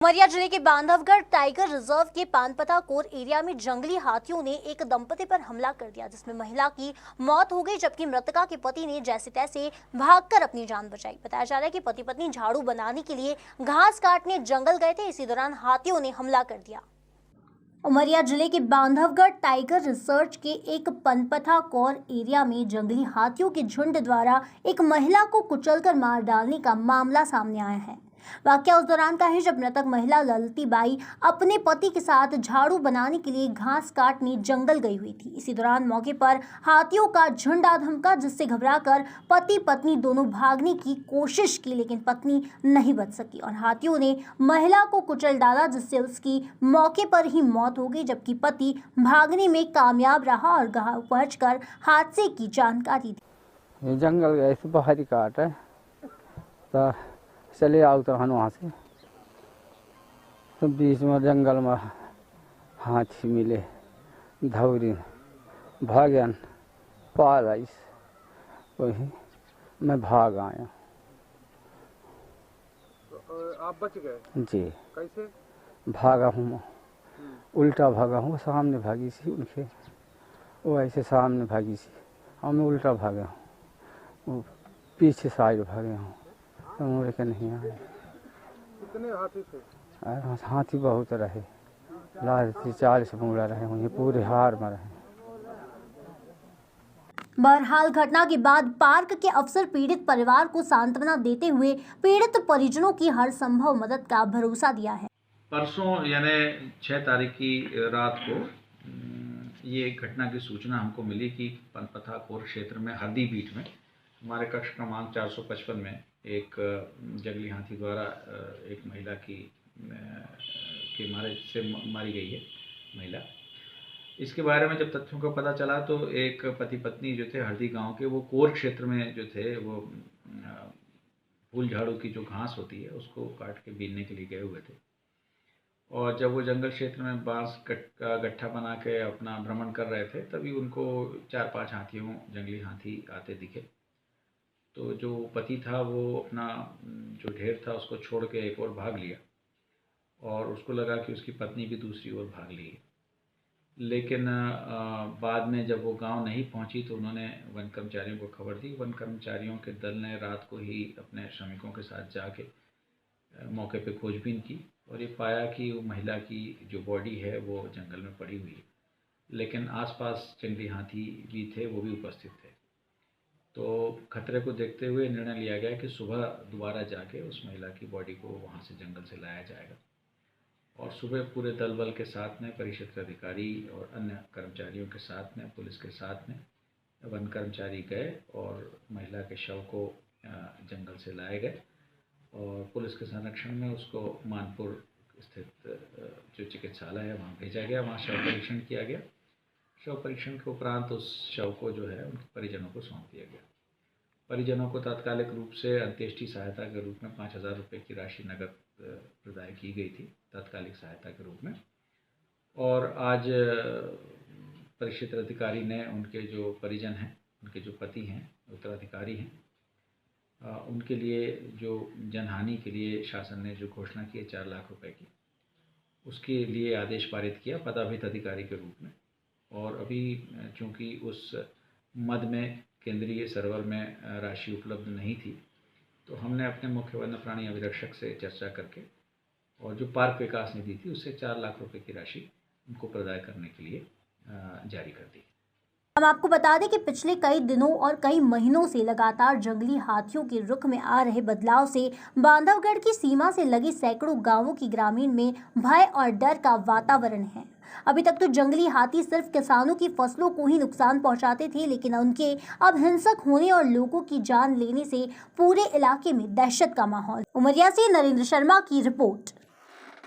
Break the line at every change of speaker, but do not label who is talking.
उमरिया जिले के Bandhavgarh tiger reserve के पानपता कोर एरिया में जंगली हाथियों ने एक दंपति पर हमला कर दिया, जिसमें महिला की मौत हो गई, जबकि मृतका के पति ने जैसे तैसे भागकर अपनी जान बचाई। बताया जा रहा है कि पति पत्नी झाड़ू बनाने के लिए घास काटने जंगल गए थे। इसी दौरान हाथियों ने हमला कर दिया। उमरिया जिले के बांधवगढ़ टाइगर रिजर्व के एक पनपथा कोर एरिया में जंगली हाथियों के झुंड द्वारा एक महिला को कुचलकर मार डालने का मामला सामने आया है। वाकया उस दौरान का है जब मृतक महिला ललती बाई अपने पति के साथ झाड़ू बनाने के लिए घास काटने जंगल गई हुई थी। इसी दौरान मौके पर हाथियों का झुंड आ धमका, जिससे घबराकर पति पत्नी दोनों भागने की कोशिश की, लेकिन पत्नी नहीं बच सकी और हाथियों ने महिला को कुचल डाला, जिससे उसकी मौके पर ही मौत हो गई, जबकि पति भागने में कामयाब रहा और गांव पहुंचकर हादसे की जानकारी दी।
जंगल गए थे, बाहरी काट है तो चले आओ तो हम वहाँ से, तो बीच में जंगल में हाथी मिले, धौरी भागन पाल आई, वही मैं भाग आया।
तो आप बच गए?
जी।
कैसे?
भागा हूँ, उल्टा भागा हूँ, सामने भागी सी उनके, वो ऐसे सामने भागी सी, हमें उल्टा भागा हूँ, वो पीछे साइड भागे हूँ, तो मुझे के नहीं आए।
कितने हाथी थे?
हाथी बहुत रहे, लाल 40 मुड़ा रहे, वहीं पूरे हार में रहे।
बहरहाल घटना के बाद पार्क के अफसर पीड़ित परिवार को सांत्वना देते हुए पीड़ित परिजनों की हर संभव मदद का भरोसा दिया है।
परसों यानी 6 तारीख की रात को ये घटना की सूचना हमको मिली कि पनपथा कोर क्षेत्र में हरदी बीट में हमारे कक्ष क्रमांक 455 में एक जंगली हाथी द्वारा एक महिला के मारे से मारी गई है महिला। इसके बारे में जब तथ्यों का पता चला तो एक पति पत्नी जो थे हरदी गांव के, वो कोर क्षेत्र में जो थे वो फूल झाड़ू की जो घास होती है उसको काट के बीनने के लिए गए हुए थे, और जब वो जंगल क्षेत्र में बांस का गट्ठा बना के अपना भ्रमण कर रहे थे, तभी उनको 4-5 जंगली हाथी आते दिखे। तो जो पति था वो अपना जो ढेर था उसको छोड़ के एक और भाग लिया, और उसको लगा कि उसकी पत्नी भी दूसरी ओर भाग ली है। लेकिन बाद में जब वो गांव नहीं पहुंची तो उन्होंने वन कर्मचारियों को खबर दी। वन कर्मचारियों के दल ने रात को ही अपने श्रमिकों के साथ जाके मौके पे खोजबीन की और ये पाया कि वो महिला की जो बॉडी है वो जंगल में पड़ी हुई है, लेकिन आसपास जंगली हाथी भी थे, वो भी उपस्थित थे। तो खतरे को देखते हुए निर्णय लिया गया कि सुबह दोबारा जाके उस महिला की बॉडी को वहाँ से जंगल से लाया जाएगा, और सुबह पूरे दल बल के साथ में परिक्षेत्र अधिकारी और अन्य कर्मचारियों के साथ में, पुलिस के साथ में वन कर्मचारी गए और महिला के शव को जंगल से लाए गए, और पुलिस के संरक्षण में उसको मानपुर स्थित जो चिकित्सालय है वहाँ भेजा गया। वहाँ शव परीक्षण किया गया। शव परीक्षण के उपरांत उस शव को जो है उनके परिजनों को सौंप दिया गया। परिजनों को तात्कालिक रूप से अंत्येष्टि सहायता के रूप में 5000 रुपये की राशि नकद प्रदान की गई थी तात्कालिक सहायता के रूप में, और आज परिक्षेत्र अधिकारी ने उनके जो परिजन हैं, उनके जो पति हैं, उत्तराधिकारी हैं, उनके लिए जो जनहानि के लिए शासन ने जो घोषणा की है 4 लाख रुपए की, उसके लिए आदेश पारित किया पदाभित अधिकारी के रूप में। और अभी चूँकि उस मद में केंद्रीय सर्वर में राशि उपलब्ध नहीं थी, तो हमने अपने मुख्य वन्य प्राणी अभिरक्षक से चर्चा करके और जो पार्क विकास निधि थी उससे 4 लाख रुपए की राशि उनको प्रदान करने के लिए जारी कर दी।
हम आपको बता दें कि पिछले कई दिनों और कई महीनों से लगातार जंगली हाथियों के रुख में आ रहे बदलाव से बांधवगढ़ की सीमा से लगे सैकड़ों गांवों की ग्रामीण में भय और डर का वातावरण है। अभी तक तो जंगली हाथी सिर्फ किसानों की फसलों को ही नुकसान पहुंचाते थे, लेकिन उनके अब हिंसक होने और लोगों की जान लेने से पूरे इलाके में दहशत का माहौल। उमरिया से नरेंद्र शर्मा की रिपोर्ट।